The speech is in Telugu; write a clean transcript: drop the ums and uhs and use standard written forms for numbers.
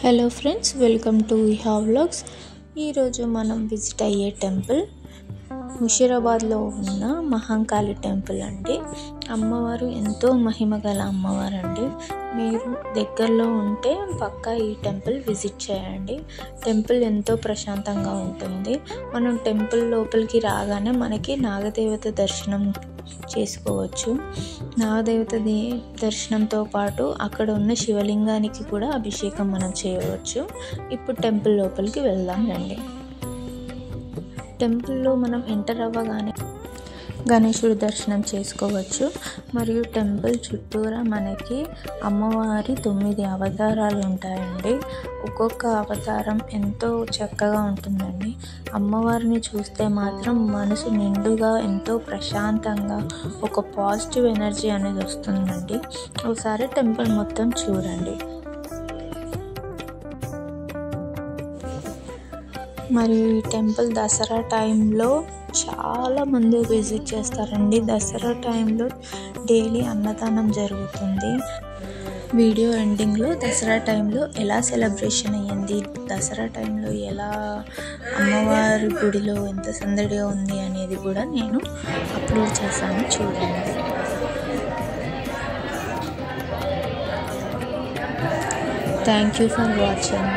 Hello friends, welcome to Iha vlogs. ఈరోజు మనం విజిట్ అయ్యే టెంపుల్ ముషీరాబాద్లో ఉన్న మహంకాళి టెంపుల్ అండి. అమ్మవారు ఎంతో మహిమ గల అమ్మవారు అండి. మీరు దగ్గరలో ఉంటే పక్కా ఈ టెంపుల్ విజిట్ చేయండి. టెంపుల్ ఎంతో ప్రశాంతంగా ఉంటుంది. మనం టెంపుల్ లోపలికి రాగానే మనకి నాగదేవత దర్శనం చేసుకోవచ్చు. నాగదేవత దర్శనంతో పాటు అక్కడ ఉన్న శివలింగానికి కూడా అభిషేకం మనం చేయవచ్చు. ఇప్పుడు టెంపుల్ లోపలికి వెళ్దాం రండి. టెంపుల్లో మనం ఎంటర్ అవ్వగానే గణేశుడి దర్శనం చేసుకోవచ్చు. మరియు టెంపుల్ చుట్టూరా మనకి అమ్మవారి 9 అవతారాలు ఉంటాయండి. ఒక్కొక్క అవతారం ఎంతో చక్కగా ఉంటుందండి. అమ్మవారిని చూస్తే మాత్రం మనసు నిండుగా ఎంతో ప్రశాంతంగా ఒక పాజిటివ్ ఎనర్జీ అనేది వస్తుందండి. ఒకసారి టెంపుల్ మొత్తం చూడండి. మరియు ఈ టెంపుల్ దసరా టైంలో చాలా మంది విజిట్ చేస్తారండి. దసరా టైంలో డైలీ అన్నదానం జరుగుతుంది. వీడియో ఎండింగ్లో దసరా టైంలో ఎలా సెలబ్రేషన్ అయ్యింది, దసరా టైంలో ఎలా అమ్మవారి గుడిలో ఎంత సందడిగా ఉంది అనేది కూడా నేను అప్లోడ్ చేశాను, చూడండి. Thank you for watching.